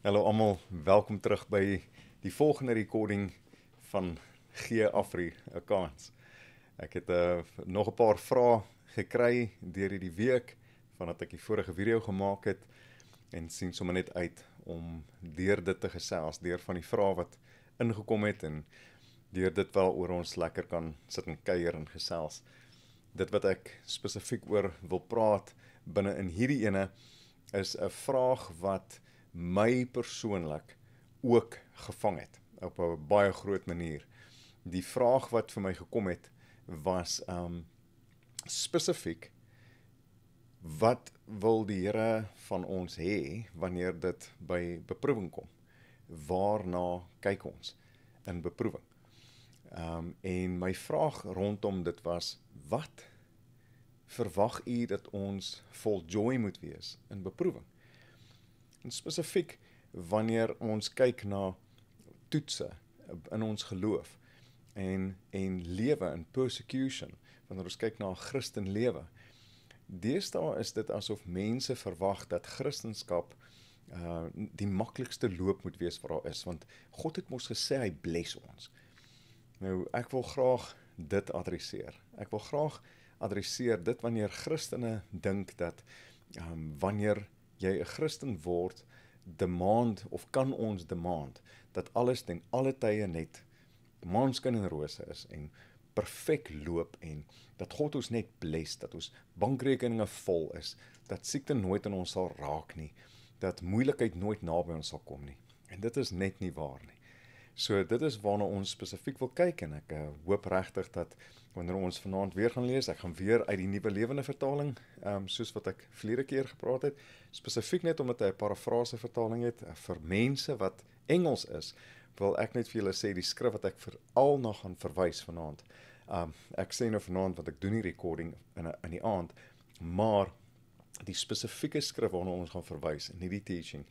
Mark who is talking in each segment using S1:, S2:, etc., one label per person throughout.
S1: Hallo almal, welkom terug by die volgende recording van Gee Afrikaans. Ek het nog 'n paar vrae gekry deur hierdie week vandat ek die vorige video gemaak het en sien sommer net uit om deur dit te gesels, deur van die vrae wat ingekom het en deur dit wel oor ons lekker kan sit en kuier en gesels. Dit wat ek spesifiek oor wil praat binne in hierdie ene is 'n vraag wat my persoonlik ook gevang het op 'n baie groot manier. Die vraag wat vir my gekom het was spesifiek: wat wil die Here van ons hê wanneer dit by beproewing kom? Waarna kyk ons in beproewing? En my vraag rondom dit was: wat verwag u dat ons vol joy moet wees in beproewing? En spesifiek wanneer ons kyk na toetse in ons geloof en lewe in persecution, wanneer ons kyk na 'n Christen lewe. Deesdae is dit asof mense verwag dat Christendom die maklikste loop moet wees wat daar is, want God het mos gesê hy bless ons. Nou, ek wil graag dit adresseer. Ek wil graag adresseer dit wanneer Christene dink dat wanneer jy 'n Christen word, demand of kan ons demand dat alles ten alle tye net maanskin en rose is en perfek loop en dat God ons net bless, dat ons bankrekeninge vol is, dat siekte nooit in ons sal raak nie, dat moeilikheid nooit naby ons sal kom nie. En dit is net nie waar nie. So dit is waarna ons spesifiek wil kyk en ek hoop regtig dat wanneer ons vanaand weer gaan lees, ek gaan weer uit die Nuwe Lewende Vertaling, soos wat ek vlere keer gepraat het, spesifiek net omdat hy 'n parafrase vertaling het, vir mense wat Engels is, wil ek net vir julle sê, die skrif wat ek veral na gaan verwys vanaand. Ek sê nou vanaand wat ek doen die recording in die aand, maar die spesifieke skrif waarna ons gaan verwys in hierdie teaching,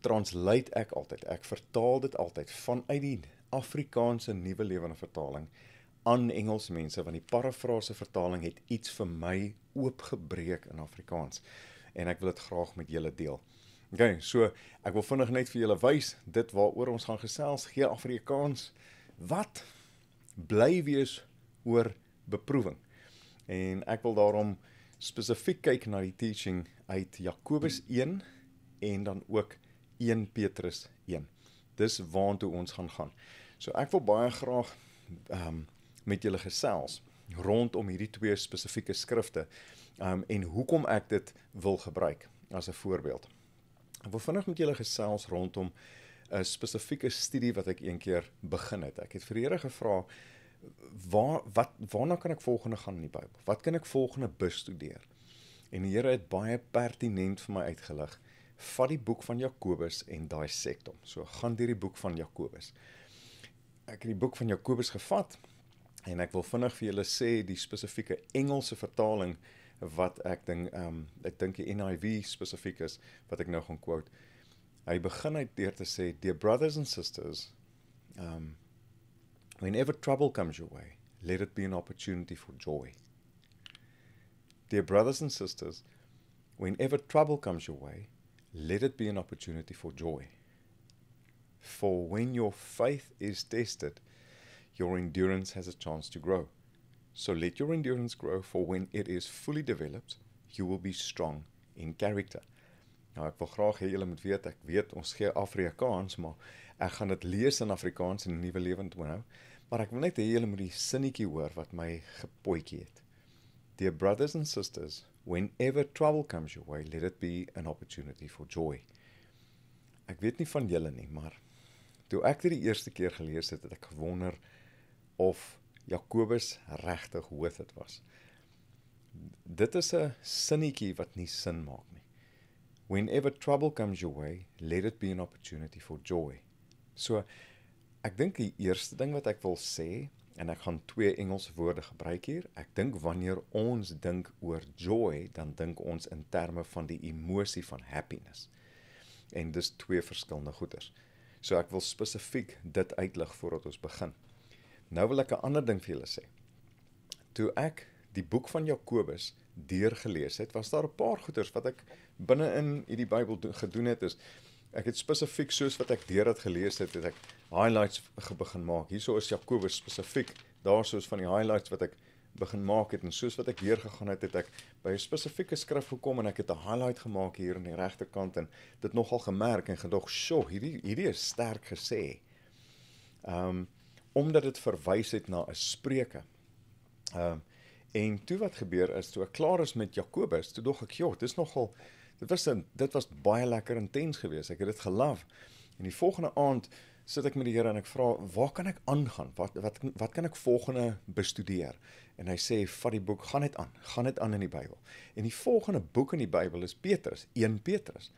S1: translate ek altyd, ek vertaal dit altyd vanuit die Afrikaanse Nuwe Lewende Vertaling aan Engels mense, want die parafrase vertaling het iets vir my oopgebreek in Afrikaans, en ek wil dit graag met julle deel. Okay, so ek wil vinnig net vir julle wys, dit waaroor ons gaan gesels, Gee Afrikaans, wat bly wees oor beproewing. En ek wil daarom spesifiek kyk na die teaching uit Jakobus 1 en dan ook 1 Petrus 1. Dis waartoe ons gaan. So ek wil baie graag met julle gesels rondom hierdie twee spesifieke skrifte en hoekom ek dit wil gebruik as 'n voorbeeld. Ek wil vinnig met julle gesels rondom 'n spesifieke studie wat ek een keer begin het. Ek het vir die Here gevra, waarna kan ek volgende gaan in die Bybel? Wat kan ek volgende bestudeer? En die Here het baie pertinent vir my uitgelig. Vat die boek van Jakobus en dissect hom. So gaan deur die boek van Jakobus. Ek het die boek van Jakobus gevat en ek wil vinnig vir julle sê die spesifieke Engelse vertaling wat ek dink die NIV spesifiek is wat ek nou gaan quote. Hy begin uit deur te sê, "Dear brothers and sisters, whenever trouble comes your way, let it be an opportunity for joy. Dear brothers and sisters, whenever trouble comes your way, let it be an opportunity for joy. For when your faith is tested, your endurance has a chance to grow. So let your endurance grow, for when it is fully developed, you will be strong in character." Nou, ek wil graag hê julle moet weet, ek weet ons gee Afrikaans, maar ek gaan dit lees in Afrikaans in die Nuwe Lewende nou, maar ek wil net hê julle moet die sinnetjie hoor wat my gepootjie het. Dear brothers and sisters, whenever trouble comes your way, let it be an opportunity for joy. Ek weet nie van julle nie, maar toe ek dit die eerste keer gelees het, het ek gewonder of Jakobus regtig hoe dit was. Dit is 'n sinnetjie wat nie sin maak nie. Whenever trouble comes your way, let it be an opportunity for joy. So, ek dink die eerste ding wat ek wil sê, en ek gaan twee Engelse woorde gebruik hier, ek dink wanneer ons dink oor joy, dan dink ons in terme van die emosie van happiness. En dis twee verskillende goeders. So ek wil spesifiek dit uitlig voordat ons begin. Nou wil ek 'n ander ding vir julle sê. Toe ek die boek van Jakobus deurgelees het, was daar 'n paar goeders wat ek binne in hierdie Bybel gedoen het, is Ek het spesifiek soos wat ek deur het gelees het ek highlights begin maak. Hierso is Jakobus spesifiek, daar soos van die highlights wat ek begin maak het, en soos wat ek deurgegaan het, het ek by 'n spesifieke skrif gekom en ek het 'n highlight gemaak hier aan die regterkant en dit nogal gemerk en gedog, "Sjoe, hierdie is sterk gesê." Omdat dit verwys het na 'n Spreuke. En toe wat gebeur is, toe ek klaar is met Jakobus, toe dog ek, "Joh, dis nogal dit was baie lekker intens geweest. Ek het dit gelove." En die volgende aand sit ek met die Here en ek vra, "Waar kan ek aangaan? Wat kan ek volgende bestudeer?" En hy sê, "Vat die boek, gaan net aan in die Bybel." En die volgende boek in die Bybel is Petrus, 1 Petrus.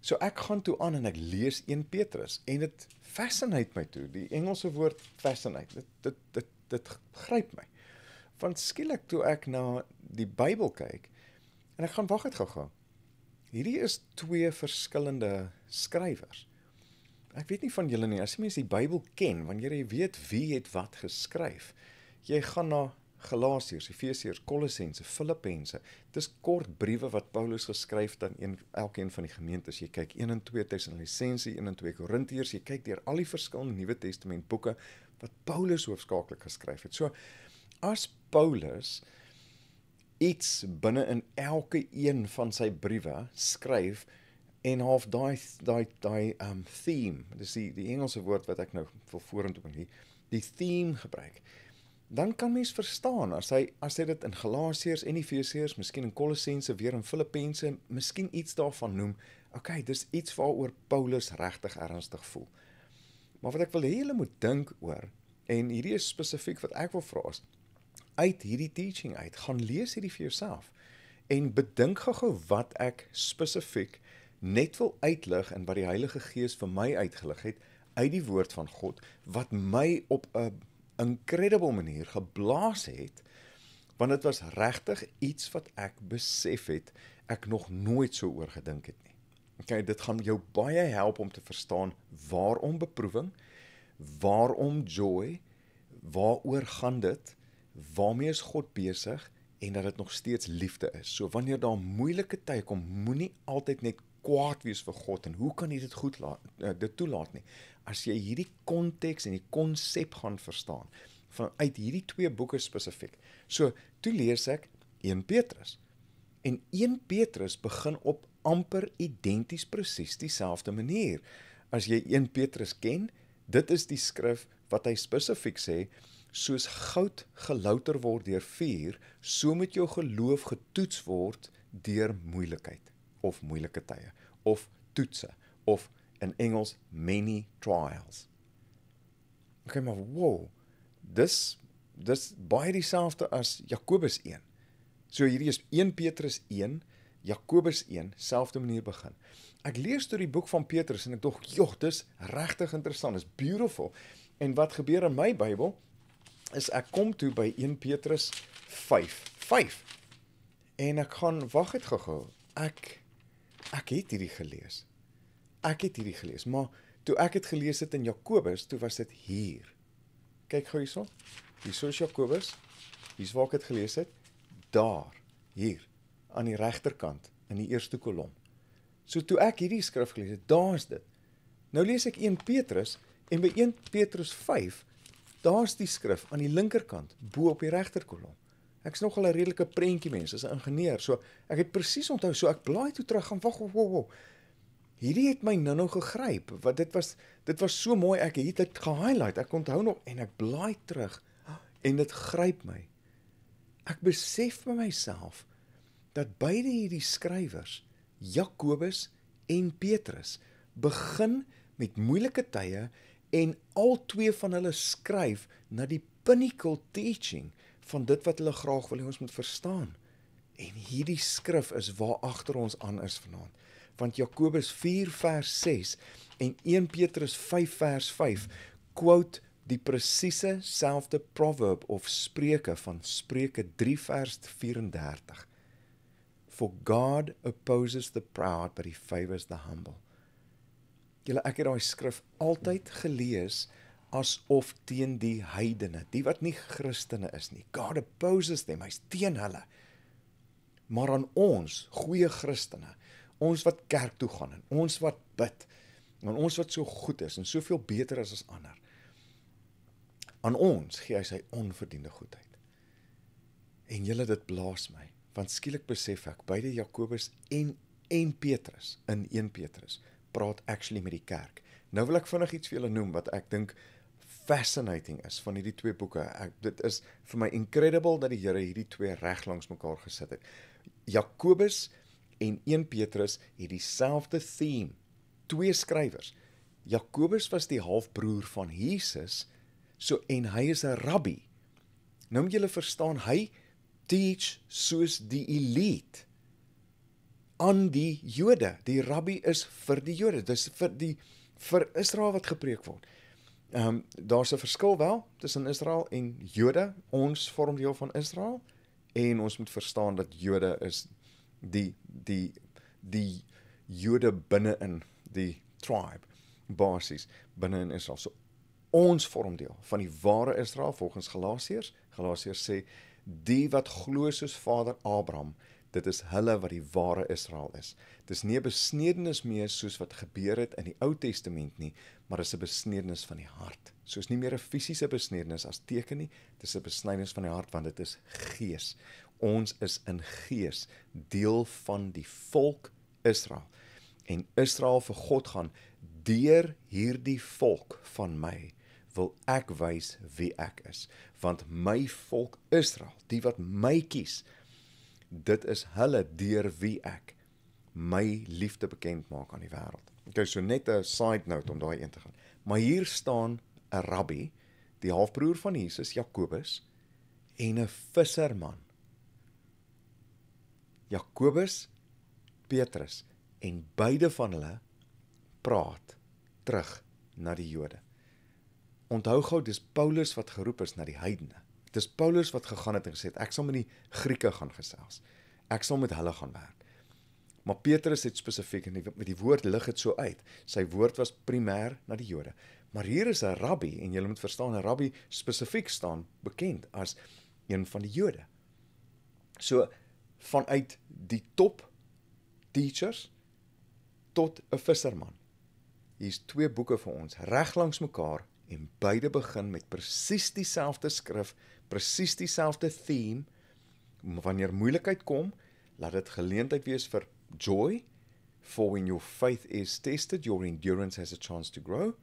S1: So ek gaan toe aan en ek lees 1 Petrus en dit fascinate my toe. Die Engelse woord fascinate, dit gryp my. Want skielik toe ek na die Bybel kyk en ek gaan wag het gou. Hierdie is 2 verskillende skrywers. Ek weet nie van julle nie, as jy mens die Bybel ken, wanneer jy weet wie het wat geskryf, jy gaan na Galasiërs, Efesiërs, Kolossense, Filippense. Dis kort briewe wat Paulus geskryf het aan elkeen van die gemeentes. Jy kyk 1 en 2 Tessalonisense, 1 en 2 Korintiërs, jy kyk deur al die verskillende Nuwe Testament boeke wat Paulus hoofsaaklik geskryf het. So, as Paulus iets binne in elke een van sy briewe skryf en half daai theme, dis die Engelse woord wat ek nou wil vorentoe bring, die theme gebruik, dan kan mens verstaan, as hy dit in Galasiërs en Efesiërs, miskien in Kolossense, weer in Filippense, miskien iets daarvan noem, okay, dis iets waaroor Paulus regtig ernstig voel. Maar wat ek wil hê julle moet dink oor, en hierdie is spesifiek wat ek wil vra is, uit hierdie teaching uit, gaan lees hierdie vir jouself, en bedink gou wat ek spesifiek net wil uitlig, en wat die Heilige Gees vir my uitgelig het, uit die woord van God, wat my op 'n incredible manier geblaas het, want dit was regtig iets wat ek besef het, ek nog nooit so oor gedink het nie. Okay, dit gaan jou baie help om te verstaan, waarom beproewing, waarom joy, waaroor gaan dit, waarmee is God besig, en dat dit nog steeds liefde is. So wanneer daar moeilike tye kom, moenie altyd net kwaad wees vir God, en hoe kan jy dit toelaat nie? As jy hierdie konteks en die konsep gaan verstaan, vanuit hierdie 2 boeke spesifiek. So, toe lees ek 1 Petrus. En 1 Petrus begin op amper identies presies dieselfde manier. As jy 1 Petrus ken, dit is die skrif wat hy spesifiek sê, soos goud gelouter word deur vuur, so moet jou geloof getoets word deur moeilikheid, of moeilike tye, of toetse, of in Engels, many trials. Okay, maar wow, dis baie dieselfde as Jakobus 1. So hierdie is 1 Petrus 1, Jakobus 1, selfde manier begin. Ek lees deur die boek van Petrus en ek dog, joh, dis regtig interessant, dis beautiful. En wat gebeur in my Bybel, is ek kom toe by 1 Petrus 5. En ek gaan, wag het gou, ek het hierdie gelees. Maar toe ek het gelees het in Jakobus, toe was dit hier. Kyk gou hierso. Hierso is Jakobus. Hier's waar ek het gelees het. Daar, hier, aan die regterkant, in die eerste kolom. So toe ek hierdie skrif gelees het, daar is dit. Nou lees ek 1 Petrus, en by 1 Petrus 5, daar's die skrif aan die linkerkant, bo op die regterkolom. Ek is nogal 'n redelike prentjie mens, as 'n ingenieur, so ek het presies onthou, so ek blaai toe terug, gaan wag. Hierdie het my nou gegryp, want dit was so mooi, ek het dit gehighlight, ek onthou nog, en ek blaai terug, en dit gryp my. Ek besef by myself, dat beide hierdie skrywers, Jakobus en Petrus, begin met moeilike tye, en al 2 van hulle skryf na die pinnacle teaching, van dit wat hulle graag wil hê ons moet verstaan. En hierdie skrif is waar agter ons aan is vanaand. Want Jakobus 4 vers 6 en 1 Petrus 5 vers 5 quote die presiese selfde proverb of spreuke van Spreuke 3 vers 34. For God opposes the proud, but he favors the humble. Julle, ek het daai skrif altyd gelees asof teen die heidene, die wat nie Christene is nie. God opposes them, hy's teen hulle. Maar aan ons, goeie Christene, ons wat kerk toe gaan, en ons wat bid, en ons wat so goed is, en soveel beter is as ander, aan ons gee hy sy onverdiende goedheid. En julle, dit blaas my, want skielik besef ek, beide Jakobus en Petrus, in 1 Petrus, praat actually met die kerk. Nou wil ek vinnig iets vir julle noem, wat ek dink fascinating is, van hierdie 2 boeke. Dit is vir my incredible, dat die Here hierdie 2 reg langs mekaar gesit het. Jakobus en 1 Petrus het dieselfde theme, 2 skrywers. Jakobus was die halfbroer van Jesus, en hy is 'n rabbi. Nou moet julle verstaan, hy teach soos die elite aan die Jode. Die rabbi is vir die Jode, dis vir Israel wat gepreek word. Daar's 'n verskil wel tussen Israel en Jode. Ons vorm deel van Israel, en ons moet verstaan dat Jode is die Jode binne in die tribe, basies binne in Israel. So ons vorm deel van die ware Israel volgens Galasiërs. Galasiërs sê, die wat glo soos vader Abraham, dit is hulle wat die ware Israel is. Dit is nie 'n besnedenis meer soos wat gebeur het in die Ou Testament nie, maar dit is 'n besnedenis van die hart. So is nie meer 'n fisiese besnedenis as teken nie, dit is 'n besnedenis van die hart, want dit is gees. Ons is in gees deel van die volk Israel. En Israel vir God gaan, deur hierdie volk van my, wil ek wys wie ek is. Want my volk Israel, die wat my kies, dit is hulle deur wie ek my liefde bekend maak aan die wêreld. Okay, so net 'n side note om daai een te gaan. Maar hier staan 'n rabbi, die halfbroer van Jesus, Jakobus, en 'n visserman. Jakobus, Petrus, en beide van hulle praat terug na die Jode. Onthou gou, dis Paulus wat geroep is na die heidene. Dis Paulus wat gegaan het en gesê het, ek sal met die Grieke gaan gesels. Ek sal met hulle gaan werk. Maar Petrus het spesifiek, en met die woord lig het so uit, sy woord was primêr na die Jode. Maar hier is 'n rabbi, en julle moet verstaan, 'n rabbi spesifiek staan bekend as een van die Jode. So, vanuit die top teachers tot 'n visserman. Hier's 2 boeke vir ons, reg langs mekaar, en beide begin met presies dieselfde skrif, presies dieselfde theme. Wanneer moeilikheid kom, laat dit geleentheid wees vir joy, for when your faith is tested, your endurance has a chance to grow.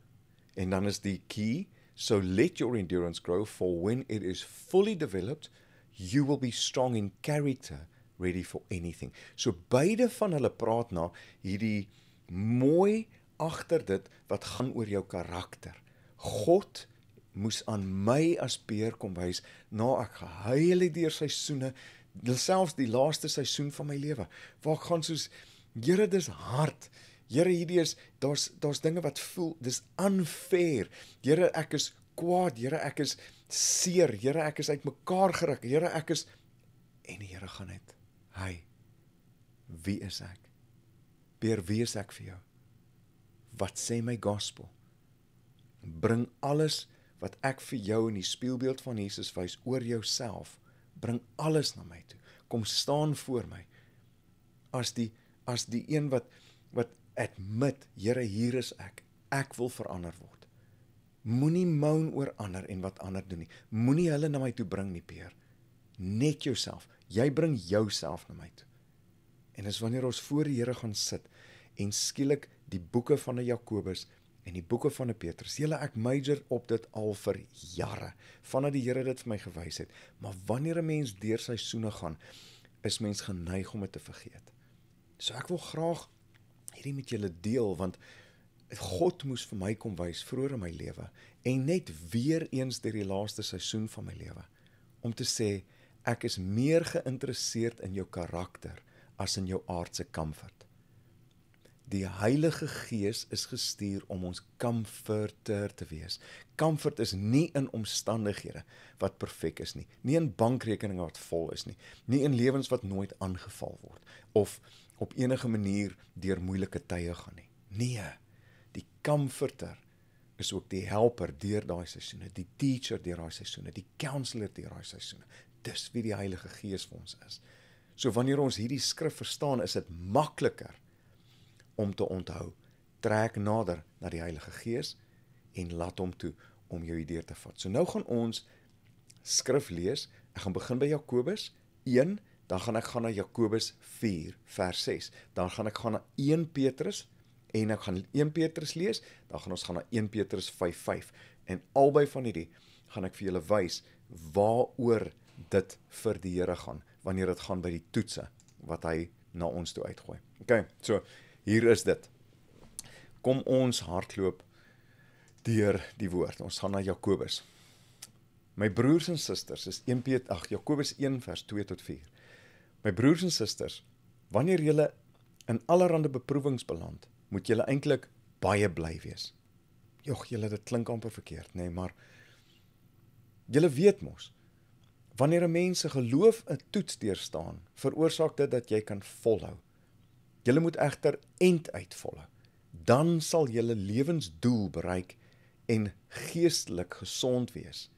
S1: En dan is die key, so let your endurance grow, for when it is fully developed, you will be strong in character, ready for anything. So beide van hulle praat na hierdie mooi agter dit wat gaan oor jou karakter. God moes aan my as Peer kom wys, na ek gehuil het deur seisoene, selfs die laaste seisoen van my lewe, waar ek gaan soos, Here, dis hard, Here, hierdie is, daar's dinge wat voel, dis unfair, Here, ek is kwaad, Here, ek is seer, Here, ek is uit mekaar geruk, Here, ek is, en die Here gaan net, hy, wie is ek? Peer, wie is ek vir jou? Wat sê my gospel? Bring alles wat ek vir jou in die spieelbeeld van Jesus wys oor jouself, bring alles na my toe. Kom staan voor my as die een wat admit, Here, hier is ek. Ek wil verander word. Moenie moan oor ander en wat ander doen nie. Moenie hulle na my toe bring nie, Peer. Net jouself. Jy bring jouself na my toe. En dis wanneer ons voor die Here gaan sit en skielik die boeke van 'n Jakobus en die boeke van 'n Petrus. Julle, ek major op dit al vir jare, vandat die Here dit vir my gewys het. Maar wanneer 'n mens deur seisoene gaan, is mens geneig om dit te vergeet. So ek wil graag hierdie met julle deel, want God moes vir my kom wys vroeër in my lewe, en net weer eens deur die laaste seisoen van my lewe, om te sê, ek is meer geïnteresseerd in jou karakter, as in jou aardse comfort. Die Heilige Gees is gestuur om ons comforter te wees. Comfort is nie in omstandighede wat perfek is nie, nie in bankrekeninge wat vol is nie, nie in lewens wat nooit aangeval word, of op enige manier deur moeilike tye gaan nie. Nee, die comforter is ook die helper deur daai seisoene, die teacher deur daai seisoene, die counselor deur daai seisoene. Dis wie die Heilige Gees vir ons is. So wanneer ons hierdie skrif verstaan, is dit makliker om te onthou. Trek nader na die Heilige Gees en laat hom toe om jou deur te vat. So nou gaan ons skrif lees. Ek gaan begin by Jakobus 1, dan gaan ek gaan na Jakobus 4 vers 6. Dan gaan ek gaan na 1 Petrus en ek gaan 1 Petrus lees, dan gaan ons gaan na 1 Petrus 5:5. En albei van hierdie gaan ek vir julle wys waaroor dit vir die Here gaan, wanneer dit gaan by die toetse wat hy na ons toe uitgooi. Okay, so hier is dit. Kom ons hardloop deur die woord. Ons gaan na Jakobus. My broers en susters, is Jakobus 1 vers 2 tot 4. My broers en susters, wanneer julle in allerhande beproewings beland, moet julle eintlik baie bly wees. Jogg, julle, dit klink amper verkeerd, nee, maar julle weet mos, wanneer 'n mens se geloof 'n toets deurstaan, veroorsaak dit dat jy kan volhou. Julle moet egter einduit volhou. Dan sal julle lewensdoel bereik en geestelik gesond wees.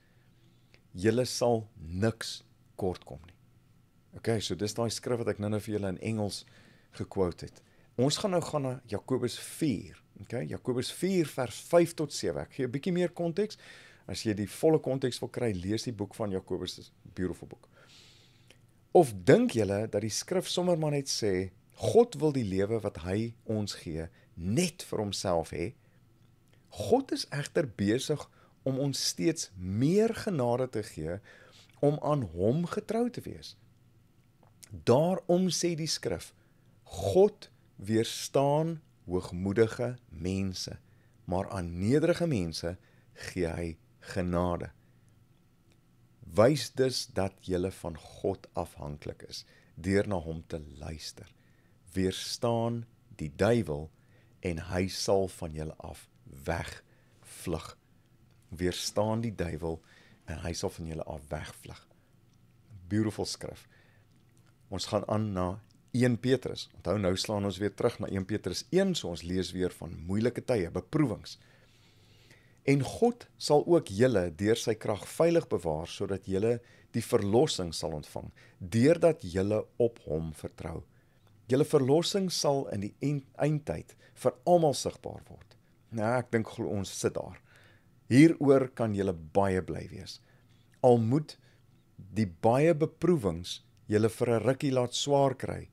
S1: Julle sal niks kort kom nie. Okay, so dis daai skrif wat ek nou vir julle in Engels gequote het. Ons gaan nou gaan na Jakobus 4. Okay, Jakobus 4 vers 5 tot 7. Ek gee 'n bietjie meer konteks. As jy die volle konteks wil kry, lees die boek van Jakobus, is 'n beautiful boek. Of dink julle dat die skrif sommer maar net sê, God wil die lewe wat hy ons gee, net vir homself hê? God is egter besig om ons steeds meer genade te gee, om aan hom getrou te wees. Daarom sê die skrif, God weerstaan hoogmoedige mense, maar aan nederige mense gee hy genade. Wys dus dat julle van God afhanklik is, deur na hom te luister. Weerstaan die duiwel en hy sal van julle af wegvlug. Weerstaan die duiwel en hy sal van julle af wegvlug. Beautiful skrif. Ons gaan aan na 1 Petrus. Onthou, nou slaan ons weer terug na 1 Petrus 1, so ons lees weer van moeilike tye, beproewings. En God sal ook julle deur sy krag veilig bewaar, sodat julle die verlossing sal ontvang, deurdat julle op hom vertrou. Julle verlossing sal in die eindtyd vir almal sigbaar word. Nou, ek dink ons sit daar. Hieroor kan julle baie bly wees. Al moet die baie beproewings julle vir 'n rukkie laat swaar kry.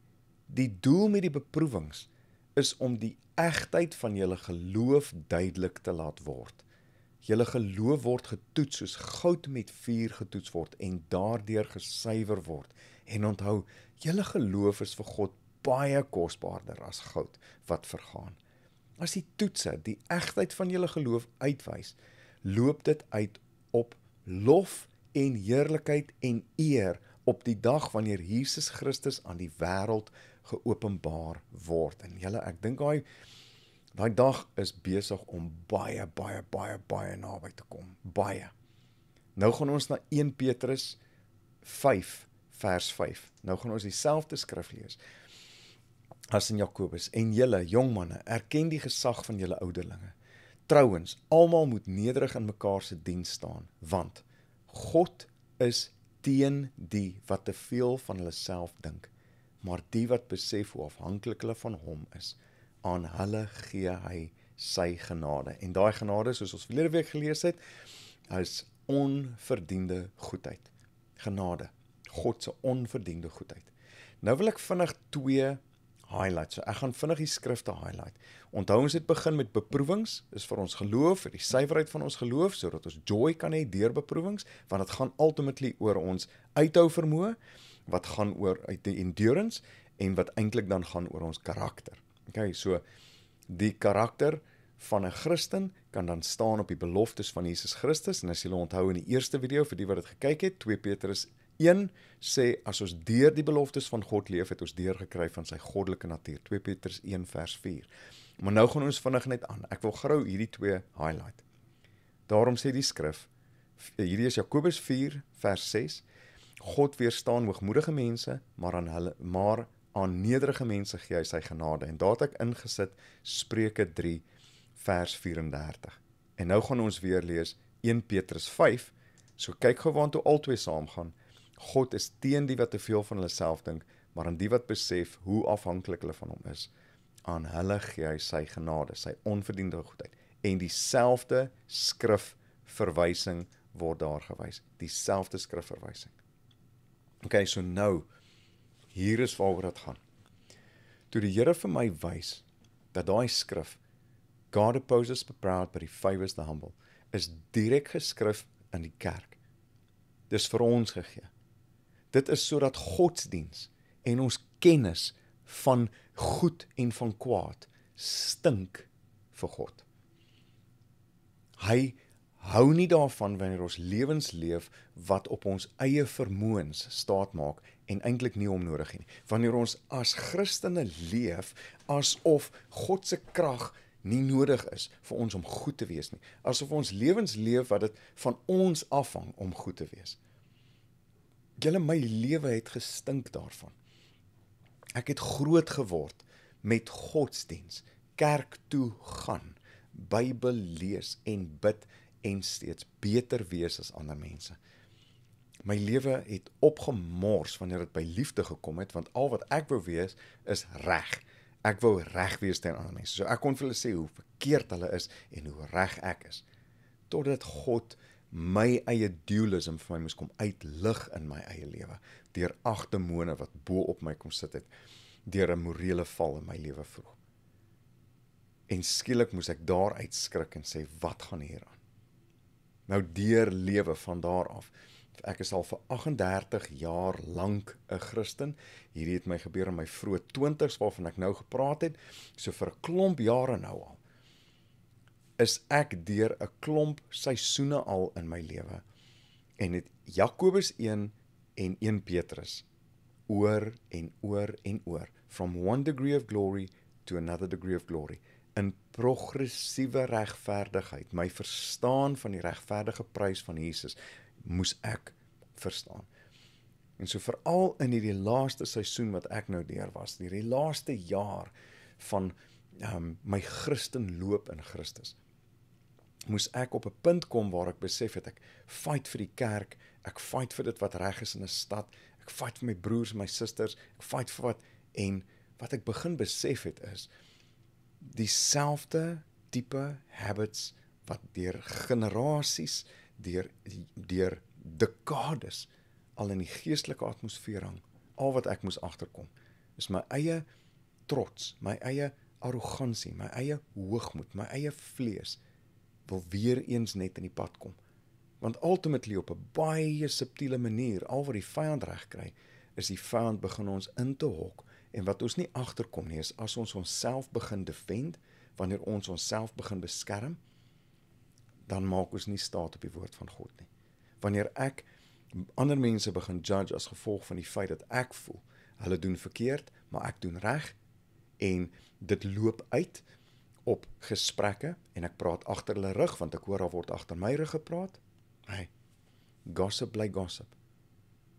S1: Die doel met die beproewings is om die egtheid van julle geloof duidelik te laat word. Julle geloof word getoets soos goud met vuur getoets word en daardeur gesuiwer word. En onthou, julle geloof is vir God baie kosbaarder as goud wat vergaan. As die toetse die egtheid van julle geloof uitwys, loop dit uit op lof en heerlikheid en eer op die dag wanneer Jesus Christus aan die wêreld geopenbaar word. En julle, ek dink daai dag is besig om baie naby te kom. Baie. Nou gaan ons na 1 Petrus 5 vers 5. Nou gaan ons dieselfde skrif lees as in Jakobus. En julle, jong manne, erken die gesag van julle ouderlinge. Trouwens, almal moet nederig in mekaar se diens staan, want God is teen die wat te veel van hulle self dink, maar die wat besef hoe afhanklik hulle van hom is, aan hulle gee hy sy genade. En daai genade, soos ons verlede week gelees het, is onverdiende goedheid. Genade, God se onverdiende goedheid. Nou wil ek vinnig 2 highlights. So ek gaan vinnig die skrifte highlight. Onthou, ons het begin met beproewings, is vir ons geloof, vir die suiwerheid van ons geloof, sodat ons joy kan hê deur beproewings, want dit gaan ultimately oor ons uithou vermoë, wat gaan oor uit die endurance, en wat eintlik dan gaan oor ons karakter. Okay, so die karakter van 'n Christen kan dan staan op die beloftes van Jesus Christus, en as julle onthou in die eerste video, vir die wat dit gekyk het, 2 Petrus 1 sê, as ons deur die beloftes van God leef, het ons deurgekry van sy goddelike natuur. 2 Petrus 1 vers 4. Maar nou gaan ons vinnig net aan. Ek wil gou hierdie 2 highlight. Daarom sê die skrif, hierdie is Jakobus 4 vers 6, God weerstaan hoogmoedige mense, maar aan nederige mense gee hy sy genade. En daar het ek ingesit Spreuke 3 vers 34. En nou gaan ons weer lees 1 Petrus 5, so kyk gou waantoe albei saamgaan. God is teen die wat te veel van hulle self dink, maar aan die wat besef hoe afhanklik hulle van hom is, aan hulle gee hy sy genade, sy onverdiende goedheid. En dieselfde skrifverwysing word daar gewys. Dieselfde skrifverwysing. Okay, so nou, hier is waaroor dit gaan. Toe die Here vir my wys, dat daai skrif, God opposes the proud, but he favors the humble, is direk geskrif in die kerk. Dis vir ons gegee. Dit is sodat godsdiens en ons kennis van goed en van kwaad stink vir God. Hy hou nie daarvan wanneer ons lewens leef wat op ons eie vermoëns staat maak en eintlik nie onnodig nie. Wanneer ons as Christene leef asof God se krag nie nodig is vir ons om goed te wees nie. Asof ons lewens leef wat dit van ons afhang om goed te wees. Julle, my lewe het gestink daarvan. Ek het groot geword met godsdiens, kerk toe gaan, Bybel lees en bid en steeds beter wees as ander mense. My lewe het opgemors wanneer dit by liefde gekom het, want al wat ek wou wees is reg. Ek wou reg wees teen ander mense. So ek kon vir hulle sê hoe verkeerd hulle is en hoe reg ek is. Totdat God my eie dualism vir my moes kom uitlig in my eie lewe, deur 8 demone wat bo op my kom sit het, deur 'n morele val in my lewe vroeg. En skielik moes ek daar uitskrik en sê, wat gaan hier aan? Nou deur lewe van daar af. Ek is al vir 38 jaar lank 'n Christen. Hierdie het my gebeur in my vroeë 20's waarvan ek nou gepraat het. So vir 'n klomp jare nou al is ek deur 'n klomp seisoene al in my lewe. En het Jakobus 1 en 1 Petrus oor en oor en oor. From one degree of glory to another degree of glory. In progressiewe regverdigheid, my verstaan van die regverdige prys van Jesus, moes ek verstaan. En so veral in hierdie laaste seisoen wat ek nou deur was, hierdie laaste jaar van my Christenloop in Christus, moes ek op 'n punt kom waar ek besef het, ek fight vir die kerk, ek fight vir dit wat reg is in 'n stad, ek fight vir my broers en my susters, ek fight vir wat ek begin besef het is, dieselfde tipe habits wat deur generasies, deur dekades al in die geestelike atmosfeer hang, al wat ek moes agterkom, is my eie trots, my eie arrogansie, my eie hoogmoed, my eie vlees, wil weer eens net in die pad kom. Want ultimately op 'n baie subtiele manier, al wat die vyand reg kry, is die vyand begin ons in te hok, en wat ons nie agterkom nie, is as ons onsself begin defend, wanneer ons onsself begin beskerm, dan maak ons nie staat op die woord van God nie. Wanneer ek ander mense begin judge as gevolg van die feit dat ek voel, hulle doen verkeerd, maar ek doen reg, en dit loop uit op gesprekke, en ek praat agter hulle rug, want ek hoor daar word agter my rug gepraat, hey, gossip bly gossip.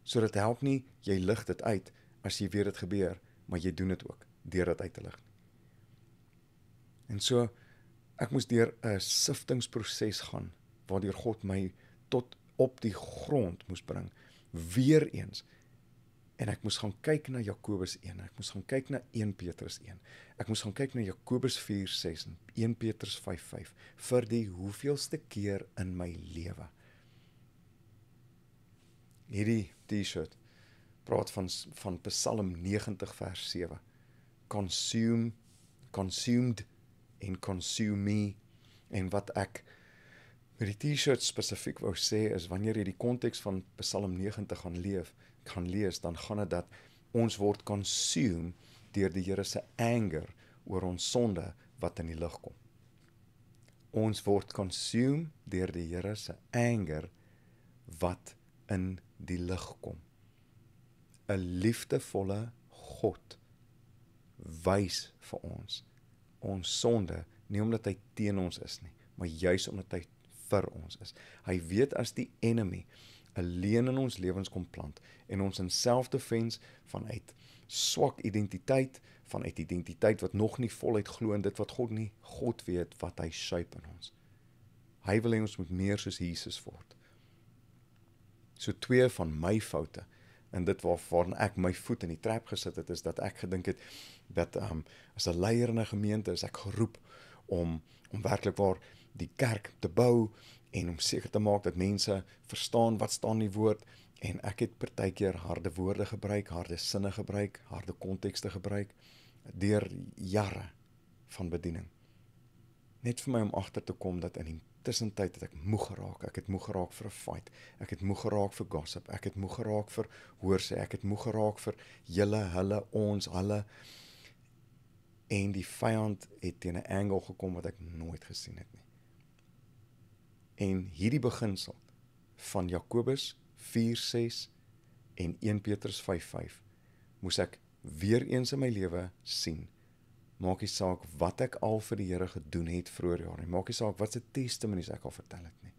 S1: So dit help nie, jy lig dit uit, as jy weet dit gebeur, maar jy doen dit ook, deur dit uit te lig. En so, ek moes deur 'n siftingsproses gaan, waardeur God my tot op die grond moes bring, weer eens. En ek moes gaan kyk na Jakobus 1, ek moes gaan kyk na 1 Petrus 1, ek moes gaan kyk na Jakobus 4:6 en 1 Petrus 5:5, vir die hoeveelste keer in my lewe. Hierdie t-shirt praat van Psalm 90 vers 7. Consumed en consume me. En wat ek met die t-shirt spesifiek wou sê is, wanneer jy die konteks van Psalm 90 gaan lees, dan gaan dit dat ons word consumed deur die Here se anger oor ons sonde wat in die lig kom. Ons word consumed deur die Here se anger wat in die lig kom. 'n liefdevolle God wys vir ons sonde, nie omdat hy teen ons is nie, maar juis omdat hy vir ons is. Hy weet as die enemy 'n leuen in ons lewens kom plant, en ons in selfdefense vanuit swak identiteit, vanuit identiteit wat nog nie voluit glo in dit wat God weet wat hy shape in ons. Hy wil hê ons moet meer soos Jesus word. So 2 van my foute En dit waarvan ek my voet in die trap gesit het, is dat ek gedink het, dat as 'n leier in 'n gemeente is ek geroep om werklik waar die kerk te bou, en om seker te maak dat mense verstaan wat staan in die woord, en ek het partykeer harde woorde gebruik, harde sinne gebruik, harde kontekste gebruik, deur jare van bediening. Net vir my om agter te kom dat in die tussentyd het ek moeg geraak. Ek het moeg geraak vir 'n fight. Ek het moeg geraak vir gossip. Ek het moeg geraak vir hoorsê. Ek het moeg geraak vir julle, hulle, ons, hulle. En die vyand het teen 'n angle gekom wat ek nooit gesien het nie. En hierdie beginsel van Jakobus 4:6 en 1 Petrus 5:5 moes ek weer eens in my lewe sien. Maak nie saak wat ek al vir die Here gedoen het vroeër jaar nie. Maak nie saak wat se testimonies ek al vertel het nie.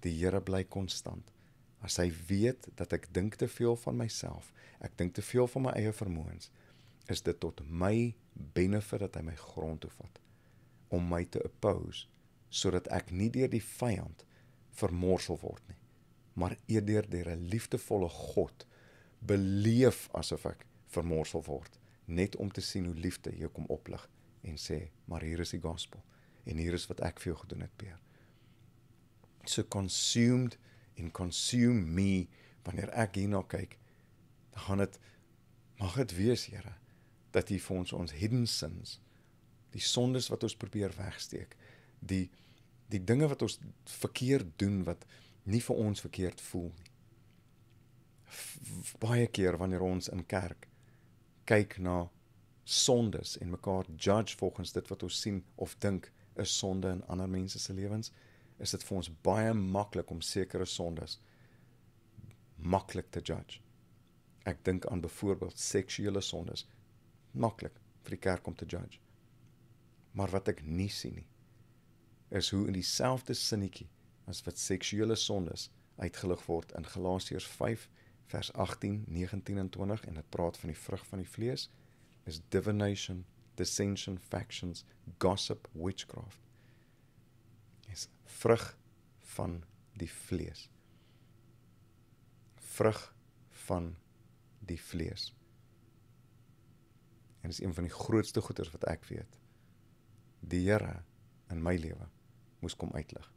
S1: Die Here bly konstant. As hy weet dat ek dink te veel van myself, ek dink te veel van my eie vermoëns, is dit tot my benefit dat hy my grond toe vat, om my te oppose, sodat ek nie deur die vyand vermorsel word nie, maar eerder deur 'n liefdevolle God beleef asof ek vermorsel word, net om te sien hoe liefde jou kom oplig en sê, maar hier is die gospel, en hier is wat ek vir jou gedoen het, Peer. So consumed en consume me, wanneer ek hierna kyk, dan mag het wees, Here, dat hy vir ons hidden sins, die sondes wat ons probeer wegsteek, die dinge wat ons verkeerd doen, wat nie vir ons verkeerd voel nie. Baie keer wanneer ons in kerk kyk na sondes en mekaar judge volgens dit wat ons sien of dink is sonde in ander mense se lewens, is dit vir ons baie maklik om sekere sondes maklik te judge. Ek dink aan byvoorbeeld seksuele sondes, maklik vir die kerk om te judge. Maar wat ek nie sien nie, is hoe in dieselfde sinnetjie as wat seksuele sondes uitgelig word in Galasiërs 5 vers 18, 19 en 20, en dit praat van die vrug van die vlees, is divination, dissension, factions, gossip, witchcraft. Is vrug van die vlees. Vrug van die vlees. En is een van die grootste goeders wat ek weet. Die Here in my lewe moes kom uitlig.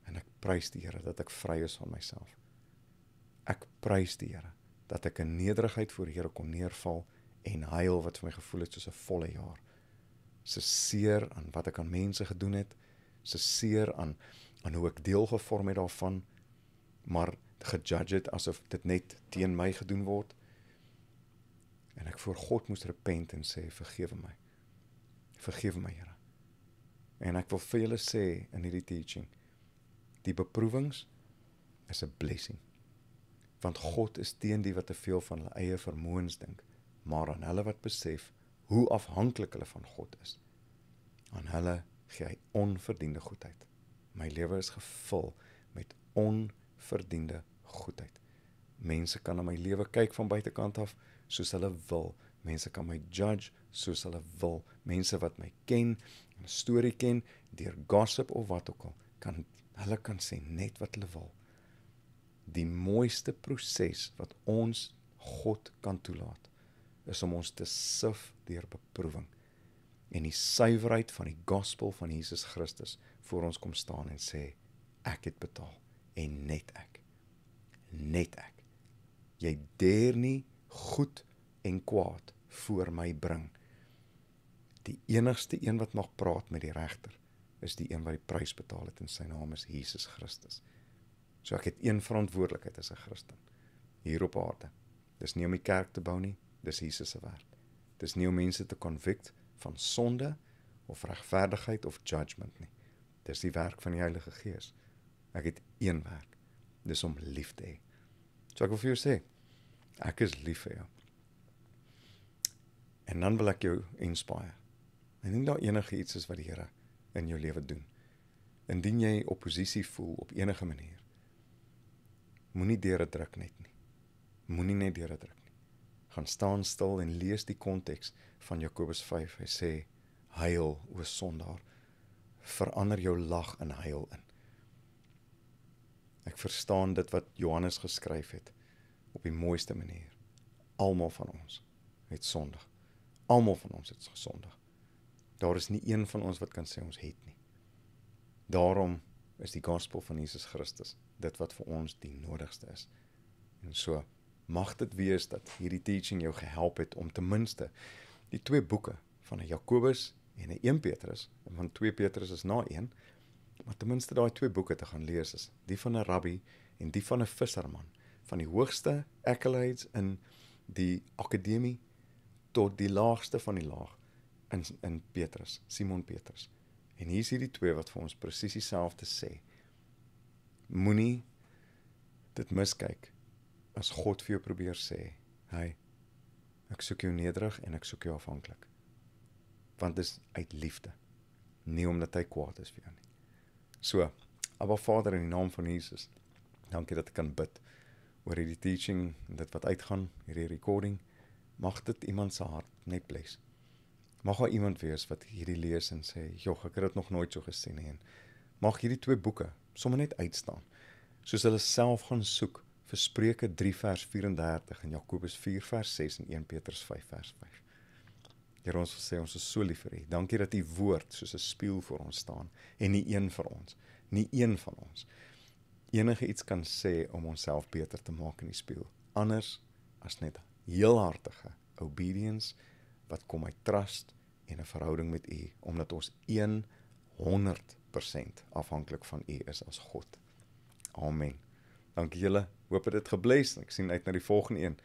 S1: En ek prys die Here dat ek vry is van myself. Ek prys die Here dat ek in nederigheid voor die Here kon neerval en huil wat vir my gevoel het soos 'n volle jaar. Se seer aan wat ek aan mense gedoen het, se seer aan hoe ek deel gevorm het daarvan, maar gejudge het asof dit net teen my gedoen word. En ek voor God moes repent en sê, vergewe my. Vergewe my, Here. En ek wil vir julle sê in hierdie teaching, die beproewings is 'n blessing. Want God is teen die wat te veel van hulle eie vermoëns dink, maar aan hulle wat besef hoe afhanklik hulle van God is, aan hulle gee hy onverdiende goedheid. My lewe is gevul met onverdiende goedheid. Mense kan na my lewe kyk van buitekant af soos hulle wil. Mense kan my judge soos hulle wil. Mense wat my ken, 'n storie ken, deur gossip of wat ook al, hulle kan sê net wat hulle wil. Die mooiste proses wat ons God kan toelaat, is om ons te sif deur beproewing en die suiwerheid van die gospel van Jesus Christus voor ons kom staan en sê, ek het betaal en net ek. Net ek. Jy deur nie goed en kwaad voor my bring. Die enigste een wat mag praat met die regter, is die een wat die prys betaal het en sy naam is Jesus Christus. So ek het een verantwoordelikheid as 'n Christen, hier op aarde. Dis nie om die kerk te bou nie, dis Jesus se werk. Dis nie om mense te convict van sonde, of regverdigheid, of judgment nie. Dis die werk van die Heilige Gees. Ek het een werk, dis om lief te hê. So ek wil vir jou sê, ek is lief vir jou. En dan wil ek jou inspire. En nie daar enige iets is wat die Here in jou lewe doen. Indien jy oppositie voel op enige manier, moenie deure druk net nie. Moenie net deure druk nie. Gaan staan stil en lees die konteks van Jakobus 5. Hy sê, huil, o sondaar, verander jou lag in huil in. Ek verstaan dit wat Johannes geskryf het op die mooiste manier. Almal van ons het sondig. Almal van ons het gesondig. Daar is nie een van ons wat kan sê ons het nie. Daarom is die gospel van Jesus Christus dit wat vir ons die nodigste is. En so, mag dit wees dat hierdie teaching jou gehelp het om ten minste die 2 boeke van 'n Jakobus en 'n 1 Petrus, en van 2 Petrus is na 1, maar ten minste daai 2 boeke te gaan lees is, die van 'n rabbi en die van 'n visserman, van die hoogste accolades in die akademie tot die laagste van die laag in Petrus, Simon Petrus. En hier is hierdie 2 wat vir ons presies dieselfde sê. Moenie dit miskyk as God vir jou probeer sê, hey, ek soek jou nederig en ek soek jou afhanklik. Want dit is uit liefde, nie omdat hy kwaad is vir jou nie. So, Abba Vader, in die naam van Jesus, dankie dat ek kan bid oor hierdie teaching, dit wat uitgaan, hierdie recording, mag dit iemand se hart net bless. Mag daar iemand wees wat hierdie lees en sê, joh, ek het dit nog nooit so gesien nie, en mag hierdie 2 boeke sommer net uitstaan, soos hulle self gaan soek vir Spreuke 3 vers 34 en Jakobus 4 vers 6 en 1 Petrus 5 vers 5. Here, ons wil sê, ons is so lief vir U. Dankie dat U woord soos 'n spieël vir ons staan, en nie een van ons enige iets kan sê om onsself beter te maak in die spieël, anders as net heelhartige obedience, wat kom uit trust en 'n verhouding met U, omdat ons 100% afhanklik van U is as God. Amen. Dankie julle, hoop dit het gebless, ek sien uit na die volgende een.